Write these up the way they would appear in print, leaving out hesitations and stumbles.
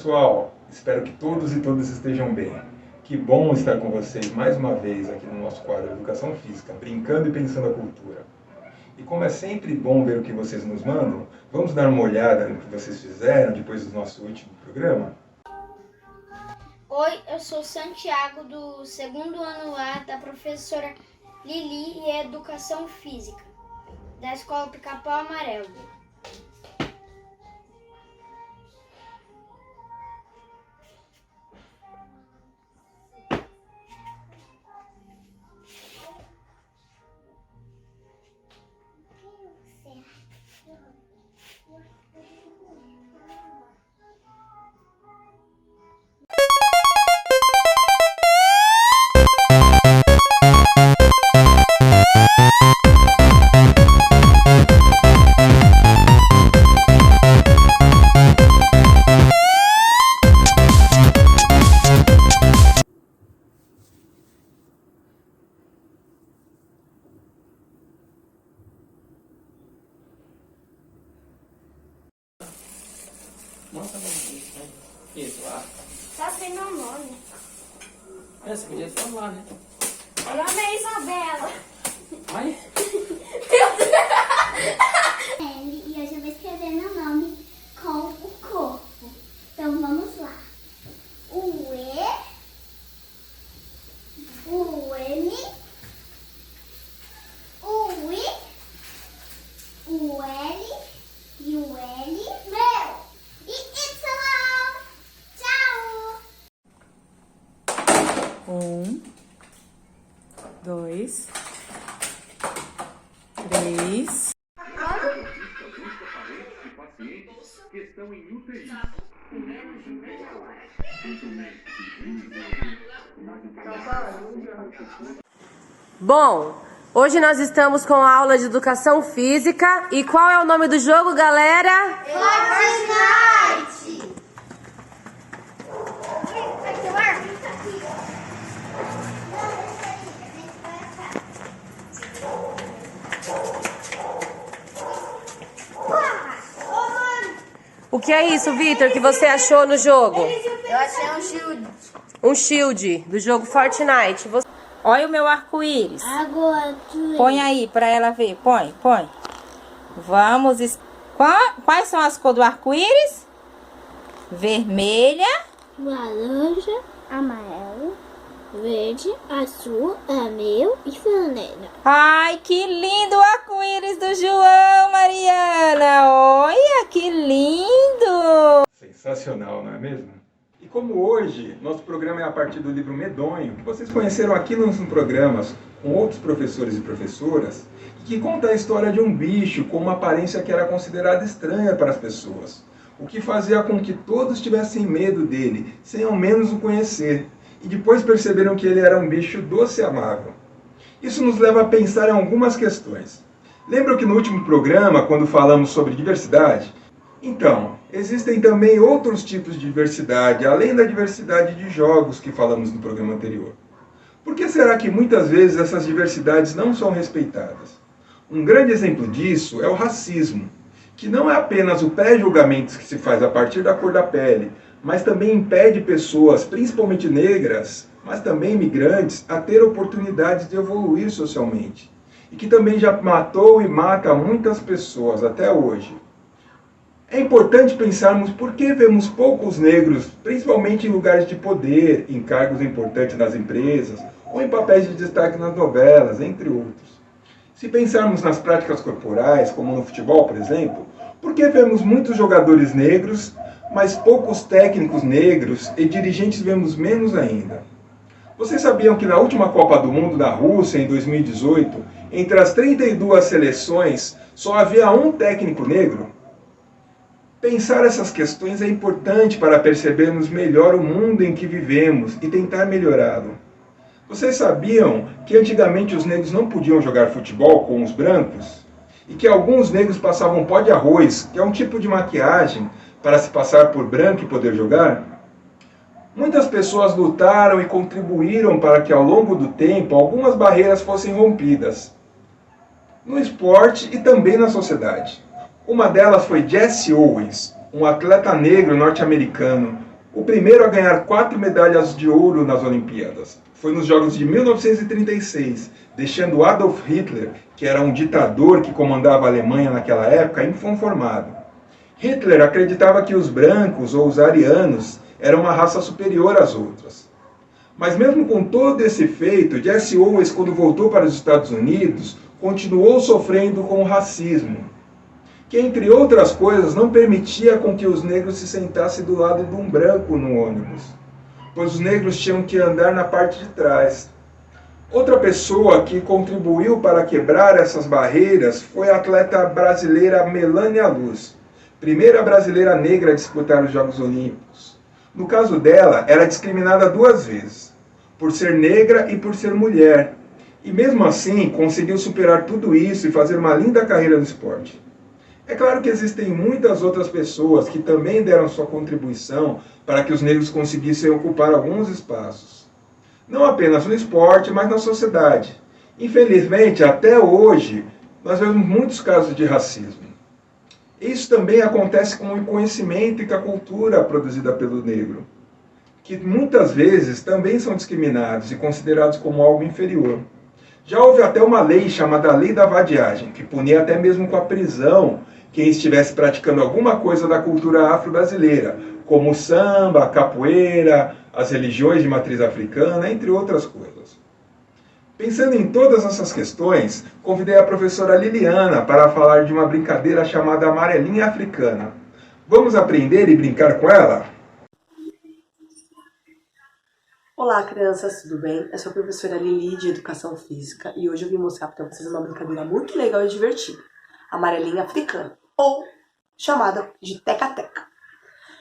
pessoal, espero que todos e todas estejam bem. Que bom estar com vocês mais uma vez aqui no nosso quadro Educação Física, brincando e pensando a cultura. E como é sempre bom ver o que vocês nos mandam, vamos dar uma olhada no que vocês fizeram depois do nosso último programa? Oi, eu sou Santiago, do 2º ano A da professora Lili e Educação Física, da Escola Pica-Pau Amarelo. Mostra pra mim isso, né? Isso, lá. Tá sem meu nome. Você podia falar, né? Meu nome é Isabela. Ai. E hoje eu vou escrever meu nome com o corpo. Então vamos lá. O E, o M, o I, o L e o L, meu, e Y. Tchau! 1, 2, 3. Bom, hoje nós estamos com a aula de Educação Física. E qual é o nome do jogo, galera? Fortnite! O que é isso, Vitor, que você achou no jogo? Eu achei um shield. Um shield do jogo Fortnite. Olha o meu arco-íris. Agora Põe aí pra ela ver. Põe. Vamos. Quais são as cores do arco-íris? Vermelha. laranja, amarelo, verde, azul, amarelo e vermelho. Ai, que lindo o arco-íris do João, Mariana. Olha, que lindo. Sensacional, não é mesmo? E como hoje nosso programa é a partir do livro Medonho, que vocês conheceram aqui nos programas com outros professores e professoras, e que conta a história de um bicho com uma aparência que era considerada estranha para as pessoas, o que fazia com que todos tivessem medo dele, sem ao menos o conhecer, e depois perceberam que ele era um bicho doce e amável. Isso nos leva a pensar em algumas questões. Lembram que no último programa, quando falamos sobre diversidade? Então, existem também outros tipos de diversidade, além da diversidade de jogos que falamos no programa anterior. Por que será que muitas vezes essas diversidades não são respeitadas? Um grande exemplo disso é o racismo, que não é apenas o pré-julgamento que se faz a partir da cor da pele, mas também impede pessoas, principalmente negras, mas também imigrantes, a ter oportunidades de evoluir socialmente. E que também já matou e mata muitas pessoas até hoje. É importante pensarmos por que vemos poucos negros, principalmente em lugares de poder, em cargos importantes nas empresas, ou em papéis de destaque nas novelas, entre outros. Se pensarmos nas práticas corporais, como no futebol, por exemplo, por que vemos muitos jogadores negros, mas poucos técnicos negros e dirigentes vemos menos ainda? Vocês sabiam que na última Copa do Mundo da Rússia, em 2018, entre as 32 seleções, só havia um técnico negro? Pensar essas questões é importante para percebermos melhor o mundo em que vivemos e tentar melhorá-lo. Vocês sabiam que antigamente os negros não podiam jogar futebol com os brancos? E que alguns negros passavam pó de arroz, que é um tipo de maquiagem, para se passar por branco e poder jogar? Muitas pessoas lutaram e contribuíram para que ao longo do tempo algumas barreiras fossem rompidas, no esporte e também na sociedade. Uma delas foi Jesse Owens, um atleta negro norte-americano, o primeiro a ganhar 4 medalhas de ouro nas Olimpíadas. Foi nos Jogos de 1936, deixando Adolf Hitler, que era um ditador que comandava a Alemanha naquela época, inconformado. Hitler acreditava que os brancos ou os arianos eram uma raça superior às outras. Mas mesmo com todo esse feito, Jesse Owens, quando voltou para os Estados Unidos, continuou sofrendo com o racismo, que, entre outras coisas, não permitia com que os negros se sentassem do lado de um branco no ônibus, pois os negros tinham que andar na parte de trás. Outra pessoa que contribuiu para quebrar essas barreiras foi a atleta brasileira Melânia Luz, primeira brasileira negra a disputar os Jogos Olímpicos. No caso dela, era discriminada 2 vezes, por ser negra e por ser mulher, e mesmo assim conseguiu superar tudo isso e fazer uma linda carreira no esporte. É claro que existem muitas outras pessoas que também deram sua contribuição para que os negros conseguissem ocupar alguns espaços. Não apenas no esporte, mas na sociedade. Infelizmente, até hoje, nós vemos muitos casos de racismo. Isso também acontece com o conhecimento e com a cultura produzida pelo negro, que muitas vezes também são discriminados e considerados como algo inferior. Já houve até uma lei chamada Lei da Vadiagem, que punia até mesmo com a prisão quem estivesse praticando alguma coisa da cultura afro-brasileira, como o samba, a capoeira, as religiões de matriz africana, entre outras coisas. Pensando em todas essas questões, convidei a professora Liliana para falar de uma brincadeira chamada Amarelinha Africana. Vamos aprender e brincar com ela? Olá, crianças, tudo bem? Eu sou a professora Lili, de Educação Física, e hoje eu vim mostrar para vocês uma brincadeira muito legal e divertida, Amarelinha Africana, ou chamada de teca-teca.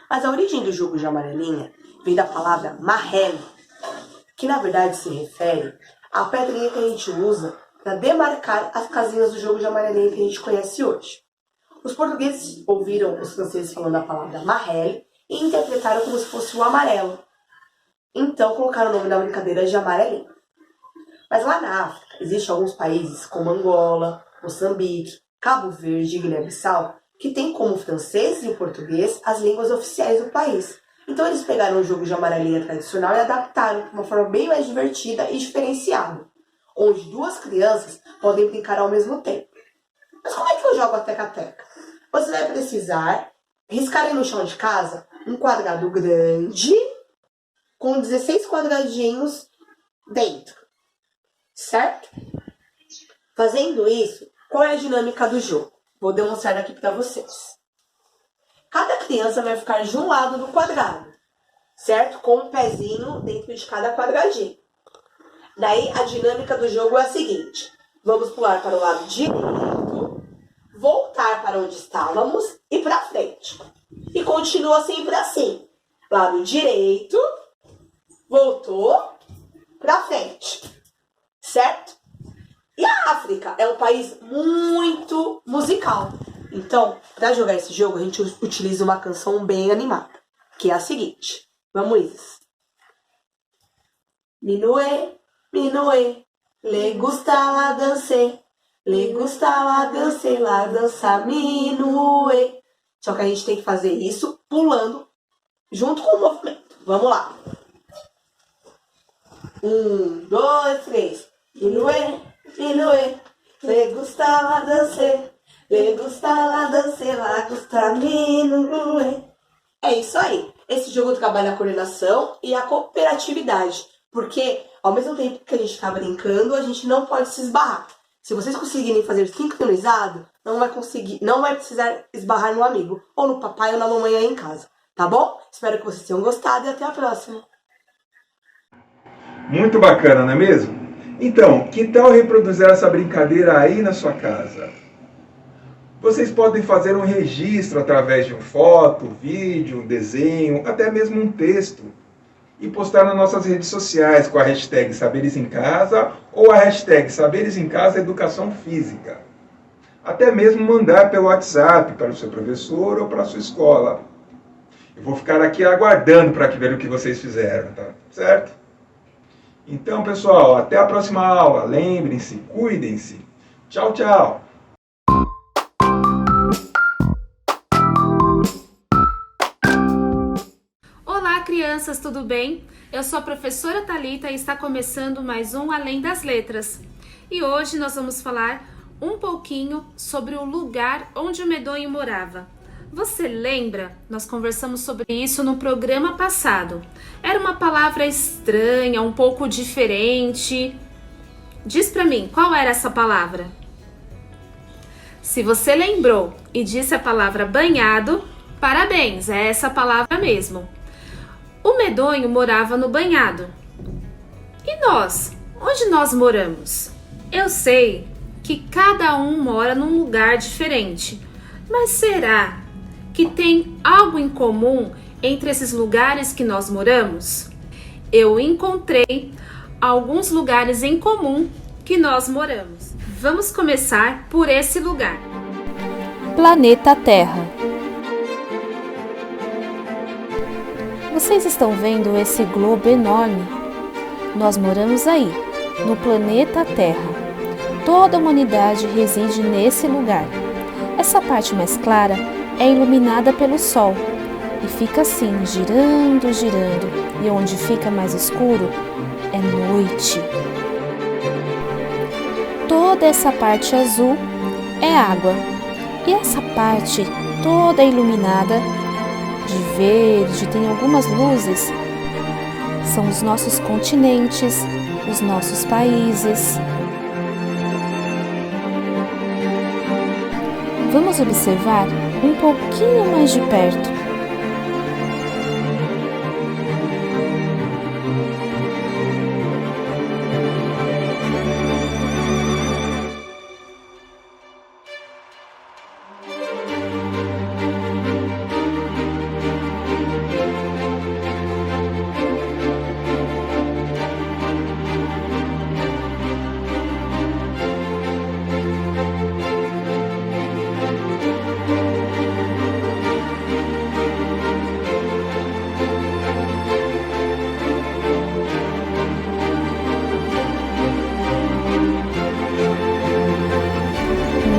Mas a origem do jogo de amarelinha vem da palavra marrele, que na verdade se refere à pedrinha que a gente usa para demarcar as casinhas do jogo de amarelinha que a gente conhece hoje. Os portugueses ouviram os franceses falando a palavra marrele e interpretaram como se fosse o amarelo. Então colocaram o nome da brincadeira de amarelinha. Mas lá na África, existem alguns países como Angola, Moçambique, Cabo Verde e Guiné-Bissau que têm como francês e português as línguas oficiais do país. Então eles pegaram o jogo de amarelinha tradicional e adaptaram de uma forma bem mais divertida e diferenciada, onde 2 crianças podem brincar ao mesmo tempo. Mas como é que eu jogo a teca-teca? Você vai precisar riscar aí no chão de casa um quadrado grande com 16 quadradinhos dentro, certo? Fazendo isso, qual é a dinâmica do jogo? Vou demonstrar aqui para vocês. Cada criança vai ficar de um lado do quadrado, certo? Com um pezinho dentro de cada quadradinho. Daí, a dinâmica do jogo é a seguinte. Vamos pular para o lado direito, voltar para onde estávamos e para frente. E continua sempre assim. Lado direito, voltou, para frente. Certo? E a África é um país muito musical. Então, para jogar esse jogo, a gente utiliza uma canção bem animada, que é a seguinte. Vamos. Minué, minué, le gusta la danse, la dança minué. Só que a gente tem que fazer isso pulando junto com o movimento. Vamos lá. 1, 2, 3. Minué, minué, le gusta la danse, la gusta minué. É isso aí. Esse jogo trabalha a coordenação e a cooperatividade. Porque, ao mesmo tempo que a gente está brincando, a gente não pode se esbarrar. Se vocês conseguirem fazer sincronizado, não vai precisar esbarrar no amigo, ou no papai ou na mamãe aí em casa. Tá bom? Espero que vocês tenham gostado e até a próxima. Muito bacana, não é mesmo? Então, que tal reproduzir essa brincadeira aí na sua casa? Vocês podem fazer um registro através de uma foto, vídeo, um desenho, até mesmo um texto, e postar nas nossas redes sociais com a hashtag Saberes em Casa ou a hashtag Saberes em Casa Educação Física. Até mesmo mandar pelo WhatsApp para o seu professor ou para a sua escola. Eu vou ficar aqui aguardando para ver o que vocês fizeram, tá certo? Então, pessoal, até a próxima aula. Lembrem-se, cuidem-se. Tchau, tchau. crianças, tudo bem? Eu sou a professora Thalita e está começando mais um Além das Letras. E hoje nós vamos falar um pouquinho sobre o lugar onde o medonho morava. Você lembra? Nós conversamos sobre isso no programa passado. Era uma palavra estranha, um pouco diferente. Diz pra mim, qual era essa palavra? Se você lembrou e disse a palavra banhado, parabéns, é essa palavra mesmo. O medonho morava no banhado. E nós? Onde nós moramos? Eu sei que cada um mora num lugar diferente, mas será que tem algo em comum entre esses lugares que nós moramos? Eu encontrei alguns lugares em comum que nós moramos. Vamos começar por esse lugar. Planeta Terra. Vocês estão vendo esse globo enorme? Nós moramos aí, no planeta Terra. Toda a humanidade reside nesse lugar. Essa parte mais clara é iluminada pelo Sol e fica assim, girando, girando. E onde fica mais escuro é noite. Toda essa parte azul é água. E essa parte toda iluminada de verde, tem algumas luzes, são os nossos continentes, os nossos países. Vamos observar um pouquinho mais de perto.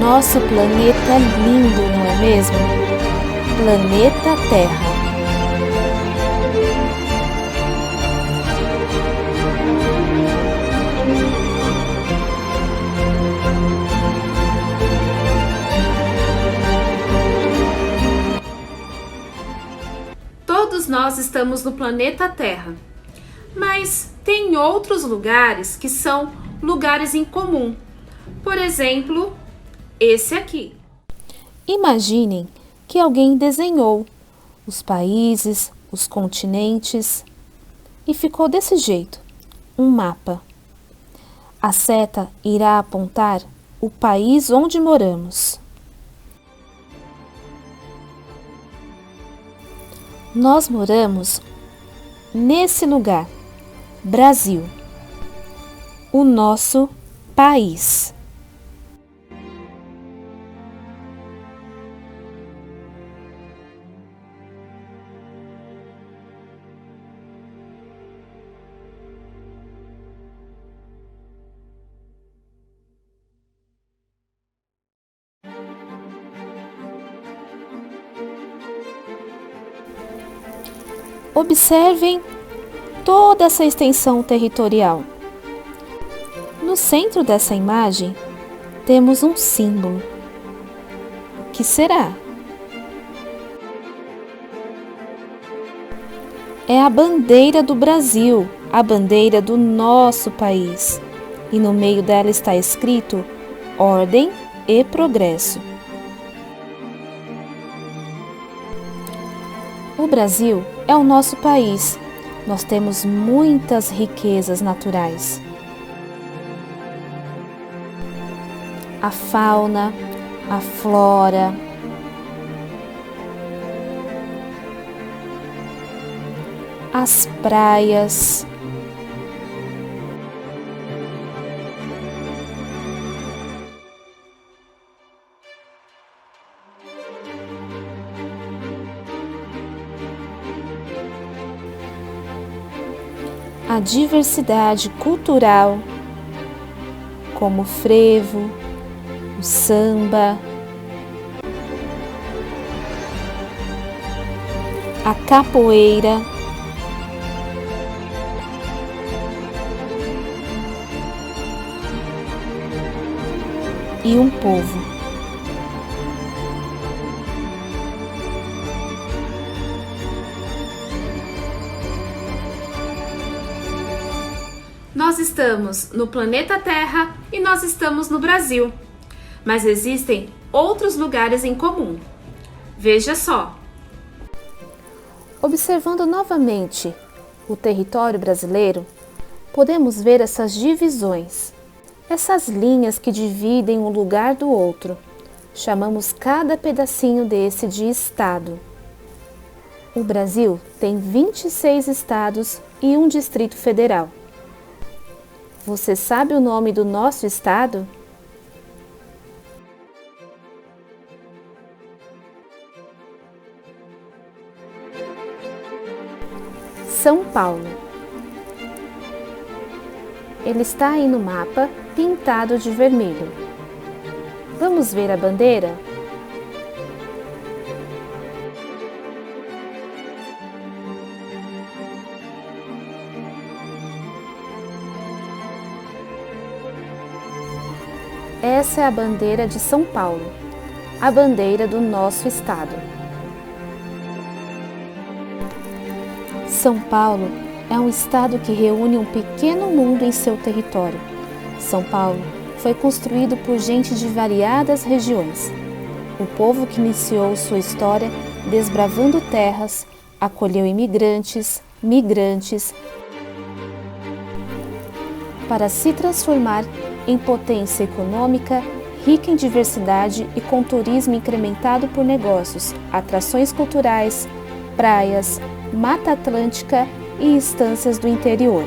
Nosso planeta é lindo, não é mesmo? Planeta Terra. Todos nós estamos no planeta Terra, mas tem outros lugares que são lugares em comum. Por exemplo, esse aqui. Imaginem que alguém desenhou os países, os continentes e ficou desse jeito, um mapa. A seta irá apontar o país onde moramos. Nós moramos nesse lugar, Brasil, o nosso país. Observem toda essa extensão territorial. No centro dessa imagem, temos um símbolo. O que será? É a bandeira do Brasil, a bandeira do nosso país. E no meio dela está escrito Ordem e Progresso. O Brasil é o nosso país. Nós temos muitas riquezas naturais. A fauna, a flora, as praias, a diversidade cultural, como o frevo, o samba, a capoeira, e um povo. Nós estamos no planeta Terra e nós estamos no Brasil, mas existem outros lugares em comum. Veja só. Observando novamente o território brasileiro, podemos ver essas divisões, essas linhas que dividem um lugar do outro. Chamamos cada pedacinho desse de estado. O Brasil tem 26 estados e um Distrito Federal. Você sabe o nome do nosso estado? São Paulo. Ele está aí no mapa, pintado de vermelho. Vamos ver a bandeira? Essa é a bandeira de São Paulo, a bandeira do nosso estado. São Paulo é um estado que reúne um pequeno mundo em seu território. São Paulo foi construído por gente de variadas regiões. O povo que iniciou sua história desbravando terras, acolheu imigrantes, migrantes, para se transformar em potência econômica, rica em diversidade e com turismo incrementado por negócios, atrações culturais, praias, Mata Atlântica e estâncias do interior.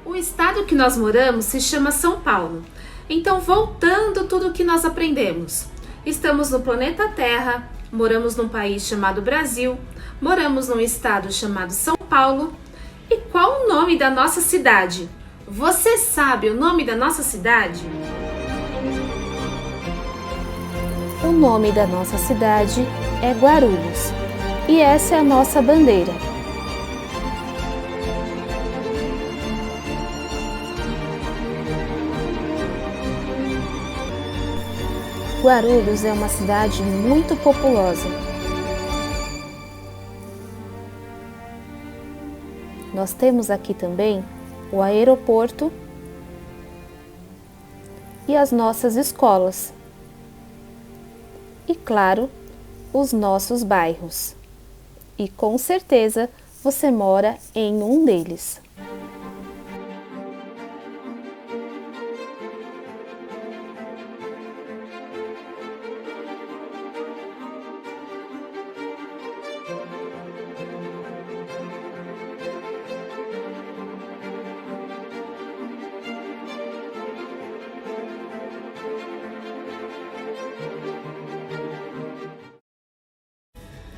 O estado que nós moramos se chama São Paulo. Então, voltando tudo o que nós aprendemos. Estamos no planeta Terra, moramos num país chamado Brasil, moramos num estado chamado São Paulo. E qual o nome da nossa cidade? Você sabe o nome da nossa cidade? O nome da nossa cidade é Guarulhos e essa é a nossa bandeira. Guarulhos é uma cidade muito populosa. Nós temos aqui também o aeroporto e as nossas escolas. E claro, os nossos bairros. E com certeza você mora em um deles.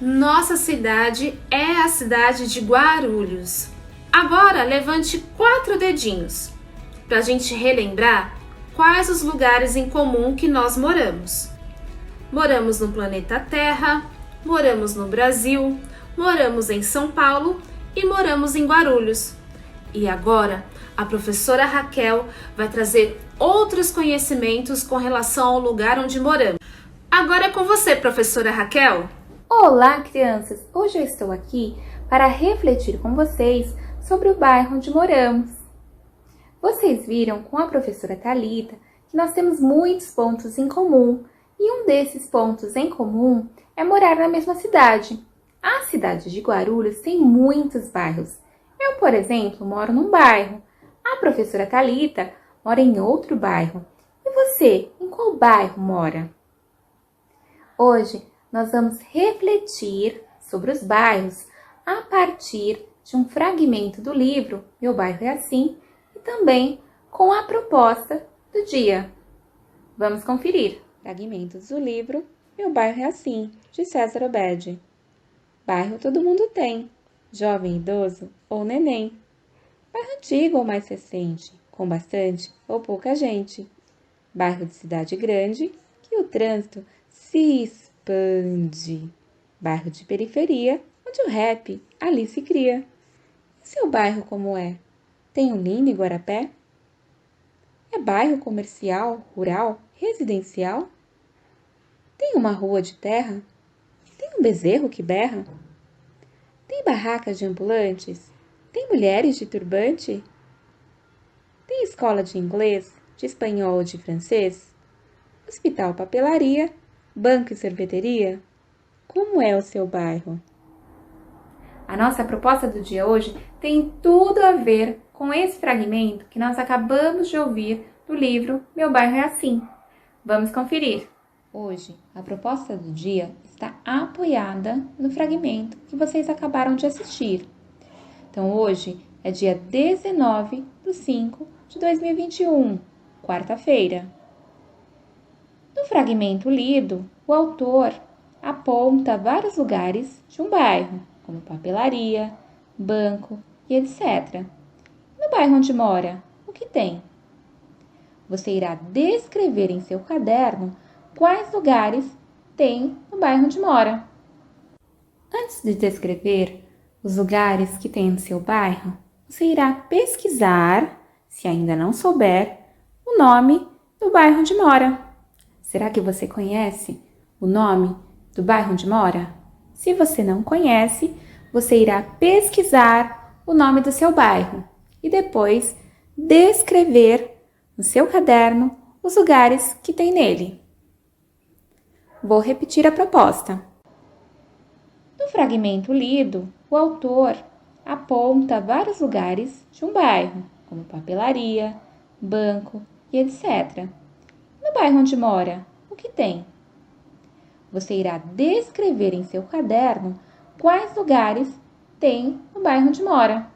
Nossa cidade é a cidade de Guarulhos. Agora levante 4 dedinhos para a gente relembrar quais os lugares em comum que nós moramos. Moramos no planeta Terra, moramos no Brasil, moramos em São Paulo e moramos em Guarulhos. E agora a professora Raquel vai trazer outros conhecimentos com relação ao lugar onde moramos. Agora é com você, professora Raquel. Olá, crianças! Hoje eu estou aqui para refletir com vocês sobre o bairro onde moramos. Vocês viram com a professora Thalita que nós temos muitos pontos em comum e um desses pontos em comum é morar na mesma cidade. A cidade de Guarulhos tem muitos bairros. Eu, por exemplo, moro num bairro. A professora Thalita mora em outro bairro. E você, em qual bairro mora? Hoje, nós vamos refletir sobre os bairros a partir de um fragmento do livro Meu Bairro é Assim e também com a proposta do dia. Vamos conferir. Fragmentos do livro Meu Bairro é Assim, de César Obede. Bairro todo mundo tem, jovem, idoso ou neném. Bairro antigo ou mais recente, com bastante ou pouca gente. Bairro de cidade grande, que o trânsito se expande. Bairro de periferia, onde o rap ali se cria. E seu bairro como é? Tem Olinda e Guarapé? É bairro comercial, rural, residencial? Tem uma rua de terra? Tem um bezerro que berra? Tem barracas de ambulantes? Tem mulheres de turbante? Tem escola de inglês, de espanhol ou de francês? Hospital, papelaria, banco e sorveteria? Como é o seu bairro? A nossa proposta do dia hoje tem tudo a ver com esse fragmento que nós acabamos de ouvir do livro Meu Bairro é Assim. Vamos conferir. Hoje, a proposta do dia está apoiada no fragmento que vocês acabaram de assistir. Então, hoje é dia 19/5/2021, quarta-feira. No fragmento lido, o autor aponta vários lugares de um bairro, como papelaria, banco e etc. No bairro onde mora, o que tem? Você irá descrever em seu caderno quais lugares tem no bairro onde mora. Antes de descrever os lugares que tem no seu bairro, você irá pesquisar, se ainda não souber, o nome do bairro onde mora. Será que você conhece o nome do bairro onde mora? Se você não conhece, você irá pesquisar o nome do seu bairro e depois descrever no seu caderno os lugares que tem nele. Vou repetir a proposta. No fragmento lido, o autor aponta vários lugares de um bairro, como papelaria, banco e etc. No bairro onde mora, o que tem? Você irá descrever em seu caderno quais lugares tem no bairro onde mora.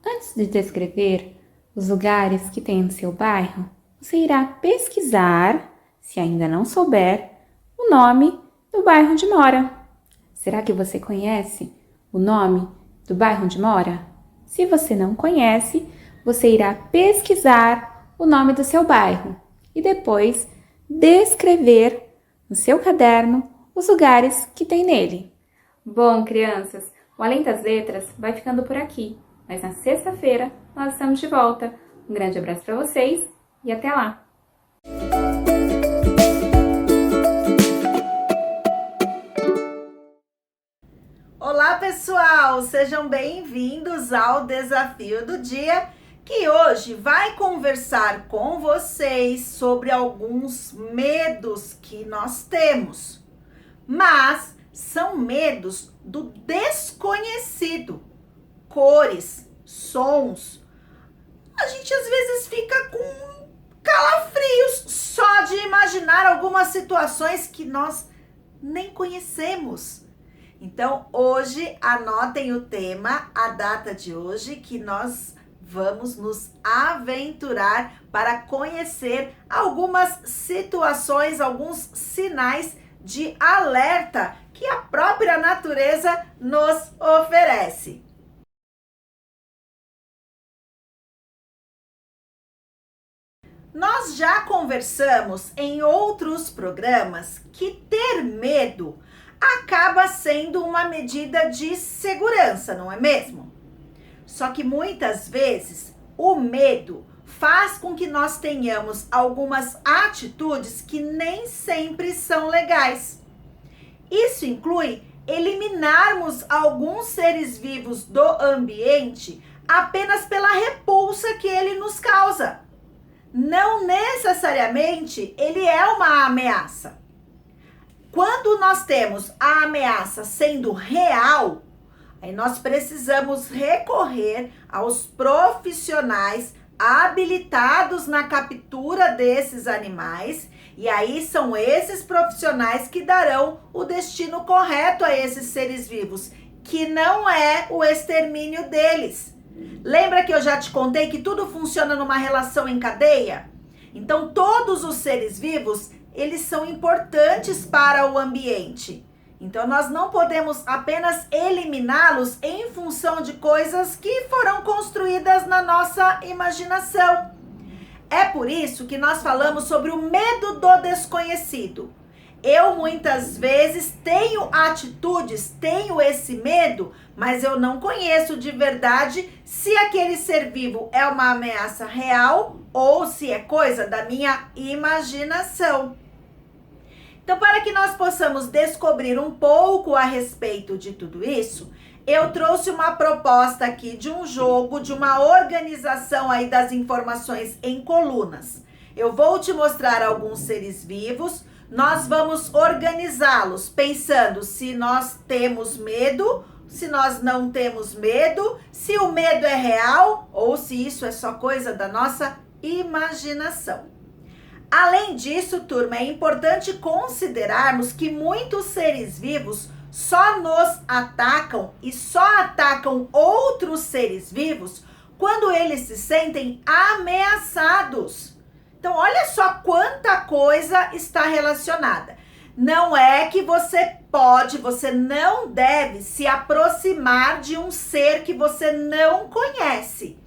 Antes de descrever os lugares que tem no seu bairro, você irá pesquisar, se ainda não souber, o nome do bairro onde mora. Será que você conhece o nome do bairro onde mora? Se você não conhece, você irá pesquisar o nome do seu bairro e depois descrever no seu caderno os lugares que tem nele. Bom, crianças, o Além das Letras vai ficando por aqui, mas na sexta-feira nós estamos de volta. Um grande abraço para vocês e até lá! Olá, pessoal! Sejam bem-vindos ao Desafio do Dia, que hoje vai conversar com vocês sobre alguns medos que nós temos. Mas são medos do desconhecido. Cores, sons. A gente às vezes fica com calafrios só de imaginar algumas situações que nós nem conhecemos. Então, hoje, anotem o tema, a data de hoje, que nós vamos nos aventurar para conhecer algumas situações, alguns sinais de alerta que a própria natureza nos oferece. Nós já conversamos em outros programas que ter medo acaba sendo uma medida de segurança, não é mesmo? Só que muitas vezes o medo faz com que nós tenhamos algumas atitudes que nem sempre são legais. Isso inclui eliminarmos alguns seres vivos do ambiente apenas pela repulsa que ele nos causa. Não necessariamente ele é uma ameaça. Quando nós temos a ameaça sendo real, aí nós precisamos recorrer aos profissionais habilitados na captura desses animais, e aí são esses profissionais que darão o destino correto a esses seres vivos, que não é o extermínio deles. Lembra que eu já te contei que tudo funciona numa relação em cadeia? Então todos os seres vivos, eles são importantes para o ambiente. Então, nós não podemos apenas eliminá-los em função de coisas que foram construídas na nossa imaginação. É por isso que nós falamos sobre o medo do desconhecido. Eu, muitas vezes, tenho atitudes, tenho esse medo, mas eu não conheço de verdade se aquele ser vivo é uma ameaça real ou se é coisa da minha imaginação. Então, para que nós possamos descobrir um pouco a respeito de tudo isso, eu trouxe uma proposta aqui de um jogo, de uma organização aí das informações em colunas. Eu vou te mostrar alguns seres vivos, nós vamos organizá-los pensando se nós temos medo, se nós não temos medo, se o medo é real ou se isso é só coisa da nossa imaginação. Além disso, turma, é importante considerarmos que muitos seres vivos só nos atacam e só atacam outros seres vivos quando eles se sentem ameaçados. Então, olha só quanta coisa está relacionada. Não é que você não deve se aproximar de um ser que você não conhece.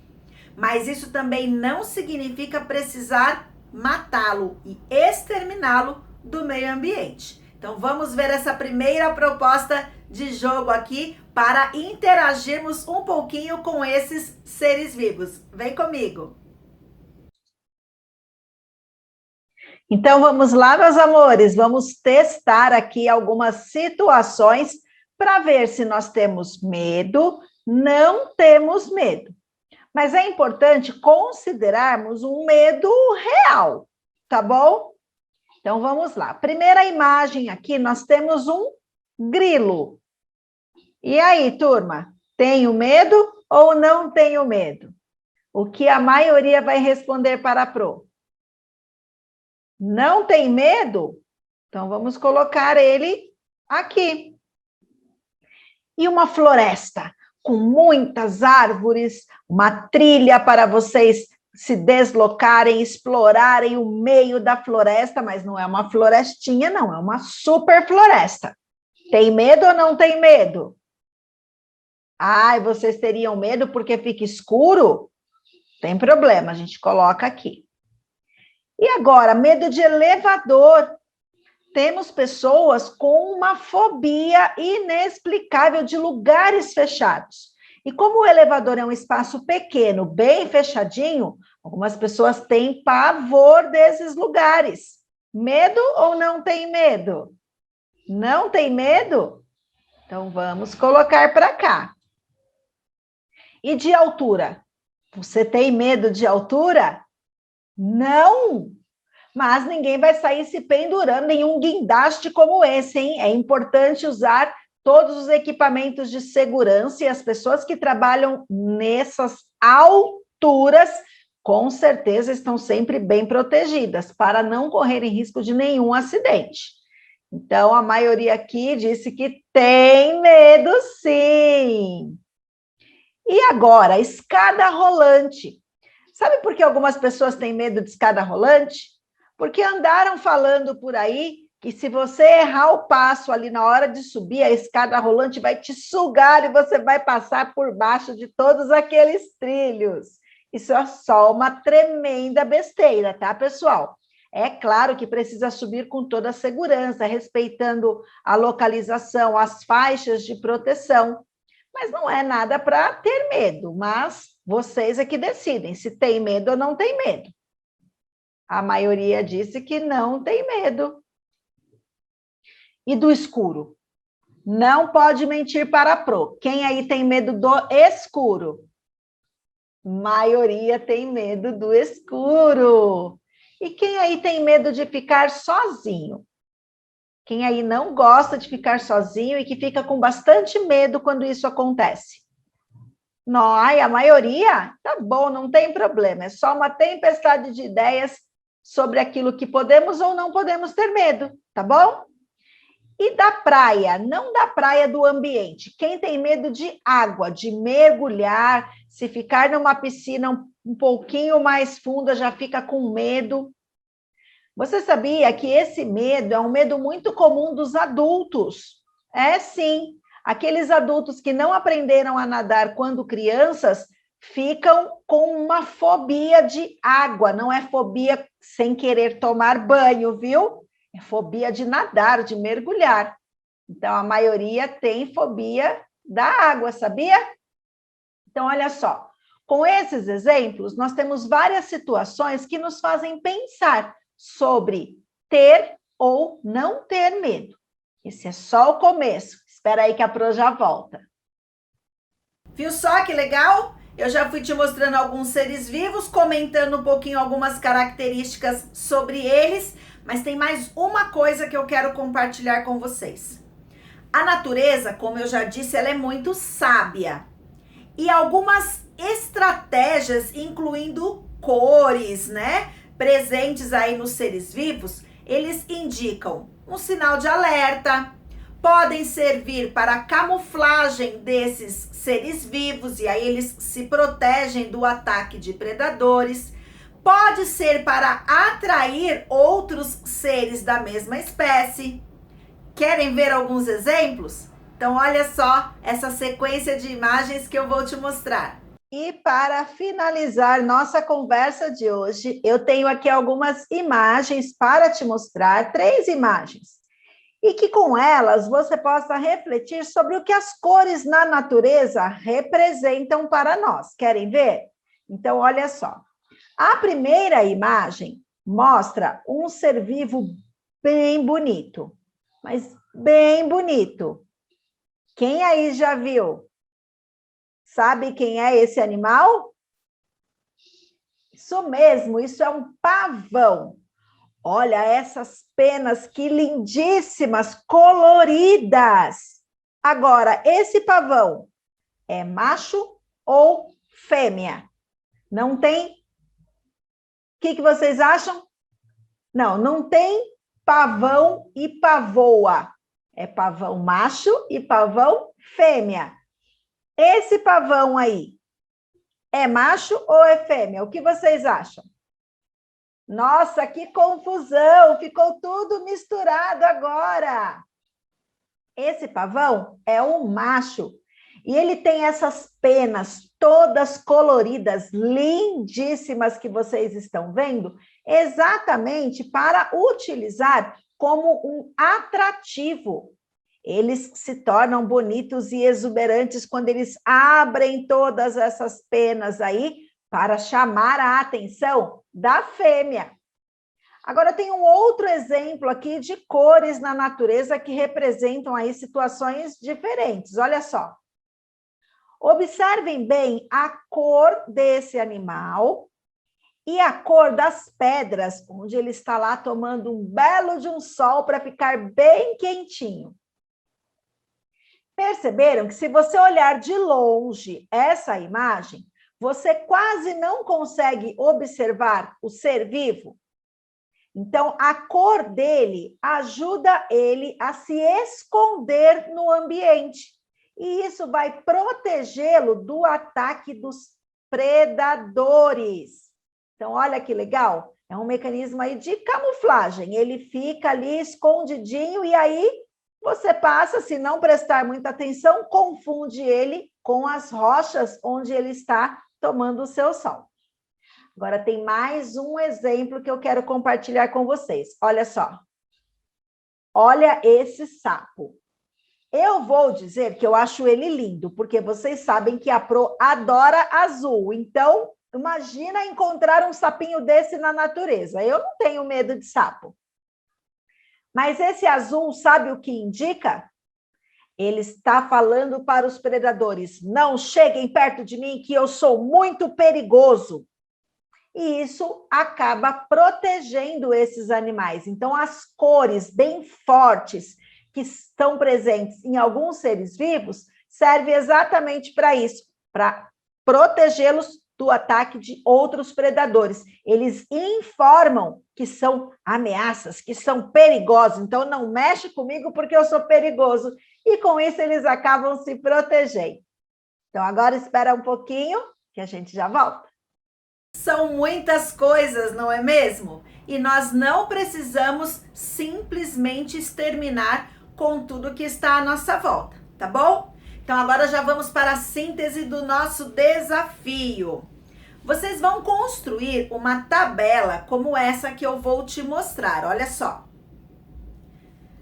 Mas isso também não significa precisar matá-lo e exterminá-lo do meio ambiente. Então, vamos ver essa primeira proposta de jogo aqui para interagirmos um pouquinho com esses seres vivos. Vem comigo! Então, vamos lá, meus amores, vamos testar aqui algumas situações para ver se nós temos medo, não temos medo. Mas é importante considerarmos um medo real, tá bom? Então, vamos lá. Primeira imagem aqui, nós temos um grilo. E aí, turma, tenho medo ou não tenho medo? O que a maioria vai responder para a Pro? Não tem medo? Então, vamos colocar ele aqui. E uma floresta com muitas árvores, uma trilha para vocês se deslocarem, explorarem o meio da floresta, mas não é uma florestinha, não, é uma super floresta. Tem medo ou não tem medo? Ai, vocês teriam medo porque fica escuro? Tem problema, a gente coloca aqui. E agora, medo de elevador. Temos pessoas com uma fobia inexplicável de lugares fechados. E como o elevador é um espaço pequeno, bem fechadinho, algumas pessoas têm pavor desses lugares. Medo ou não tem medo? Não tem medo? Então, vamos colocar para cá. E de altura? Você tem medo de altura? Não! Mas ninguém vai sair se pendurando em um guindaste como esse, hein? É importante usar todos os equipamentos de segurança e as pessoas que trabalham nessas alturas, com certeza estão sempre bem protegidas, para não correrem risco de nenhum acidente. Então, a maioria aqui disse que tem medo, sim. E agora, escada rolante. Sabe por que algumas pessoas têm medo de escada rolante? Porque andaram falando por aí que se você errar o passo ali na hora de subir, a escada rolante vai te sugar e você vai passar por baixo de todos aqueles trilhos. Isso é só uma tremenda besteira, tá, pessoal? É claro que precisa subir com toda a segurança, respeitando a localização, as faixas de proteção. Mas não é nada para ter medo, mas vocês é que decidem se tem medo ou não tem medo. A maioria disse que não tem medo. E do escuro? Não pode mentir para a Pro. Quem aí tem medo do escuro? Maioria tem medo do escuro. E quem aí tem medo de ficar sozinho? Quem aí não gosta de ficar sozinho e que fica com bastante medo quando isso acontece? Não, ai, a maioria? Tá bom, não tem problema. É só uma tempestade de ideias sobre aquilo que podemos ou não podemos ter medo, tá bom? E da praia, não da praia do ambiente. Quem tem medo de água, de mergulhar, se ficar numa piscina um pouquinho mais funda, já fica com medo. Você sabia que esse medo é um medo muito comum dos adultos? É sim. Aqueles adultos que não aprenderam a nadar quando crianças ficam com uma fobia de água. Não é fobia sem querer tomar banho, viu? É fobia de nadar, de mergulhar. Então, a maioria tem fobia da água, sabia? Então, olha só. Com esses exemplos, nós temos várias situações que nos fazem pensar sobre ter ou não ter medo. Esse é só o começo. Espera aí que a Pro já volta. Viu só que legal? Eu já fui te mostrando alguns seres vivos, comentando um pouquinho algumas características sobre eles, mas tem mais uma coisa que eu quero compartilhar com vocês. A natureza, como eu já disse, ela é muito sábia. E algumas estratégias, incluindo cores, né, presentes aí nos seres vivos, eles indicam um sinal de alerta, podem servir para a camuflagem desses seres vivos, e aí eles se protegem do ataque de predadores. Pode ser para atrair outros seres da mesma espécie. Querem ver alguns exemplos? Então, olha só essa sequência de imagens que eu vou te mostrar. E para finalizar nossa conversa de hoje, eu tenho aqui algumas imagens para te mostrar, 3 imagens. E que com elas você possa refletir sobre o que as cores na natureza representam para nós. Querem ver? Então, olha só. A primeira imagem mostra um ser vivo bem bonito, mas bem bonito. Quem aí já viu? Sabe quem é esse animal? Isso mesmo, isso é um pavão. Olha essas penas que lindíssimas, coloridas. Agora, esse pavão é macho ou fêmea? Não tem? O que vocês acham? Não, não tem pavão e pavoa. É pavão macho e pavão fêmea. Esse pavão aí é macho ou é fêmea? O que vocês acham? Nossa, que confusão! Ficou tudo misturado agora. Esse pavão é um macho e ele tem essas penas todas coloridas, lindíssimas que vocês estão vendo, exatamente para utilizar como um atrativo. Eles se tornam bonitos e exuberantes quando eles abrem todas essas penas aí para chamar a atenção da fêmea. Agora, tem um outro exemplo aqui de cores na natureza que representam aí situações diferentes. Olha só. Observem bem a cor desse animal e a cor das pedras, onde ele está lá tomando um belo de um sol para ficar bem quentinho. Perceberam que se você olhar de longe essa imagem, você quase não consegue observar o ser vivo? Então, a cor dele ajuda ele a se esconder no ambiente. E isso vai protegê-lo do ataque dos predadores. Então, olha que legal. É um mecanismo aí de camuflagem. Ele fica ali escondidinho e aí você passa, se não prestar muita atenção, confunde ele com as rochas onde ele está tomando o seu sol. Agora tem mais um exemplo que eu quero compartilhar com vocês. Olha só. Olha esse sapo. Eu vou dizer que eu acho ele lindo, porque vocês sabem que a Pro adora azul. Então, imagina encontrar um sapinho desse na natureza. Eu não tenho medo de sapo. Mas esse azul, sabe o que indica? Ele está falando para os predadores: não cheguem perto de mim, que eu sou muito perigoso. E isso acaba protegendo esses animais. Então, as cores bem fortes que estão presentes em alguns seres vivos servem exatamente para isso, para protegê-los do ataque de outros predadores. Eles informam que são ameaças, que são perigosos. Então, não mexe comigo porque eu sou perigoso. E com isso, eles acabam se protegendo. Então, agora espera um pouquinho que a gente já volta. São muitas coisas, não é mesmo? E nós não precisamos simplesmente exterminar com tudo que está à nossa volta, tá bom? Então agora já vamos para a síntese do nosso desafio. Vocês vão construir uma tabela como essa que eu vou te mostrar, olha só.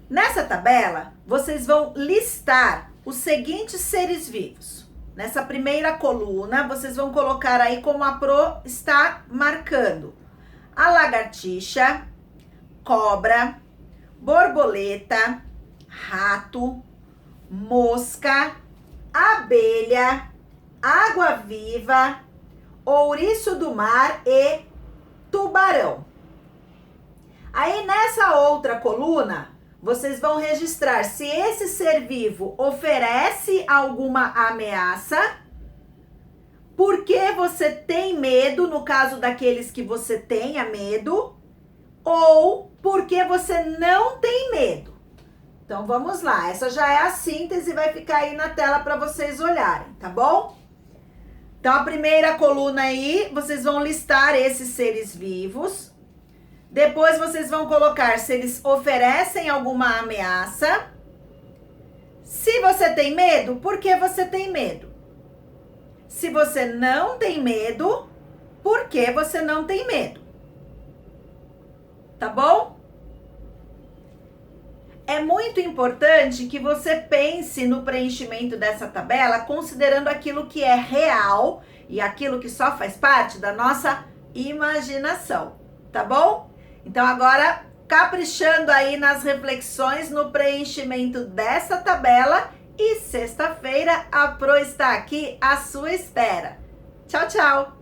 Nessa tabela, vocês vão listar os seguintes seres vivos. Nessa primeira coluna, vocês vão colocar aí como a Pro está marcando: a lagartixa, cobra, borboleta, rato, mosca, abelha, água-viva, ouriço do mar e tubarão. Aí nessa outra coluna, vocês vão registrar se esse ser vivo oferece alguma ameaça, por que você tem medo, no caso daqueles que você tenha medo, ou por que você não tem medo. Então vamos lá, essa já é a síntese, vai ficar aí na tela para vocês olharem, tá bom? Então a primeira coluna aí, vocês vão listar esses seres vivos. Depois vocês vão colocar se eles oferecem alguma ameaça. Se você tem medo, por que você tem medo? Se você não tem medo, por que você não tem medo? Tá bom? É muito importante que você pense no preenchimento dessa tabela, considerando aquilo que é real e aquilo que só faz parte da nossa imaginação, tá bom? Então agora, caprichando aí nas reflexões, no preenchimento dessa tabela, e sexta-feira a Pro está aqui à sua espera. Tchau, tchau!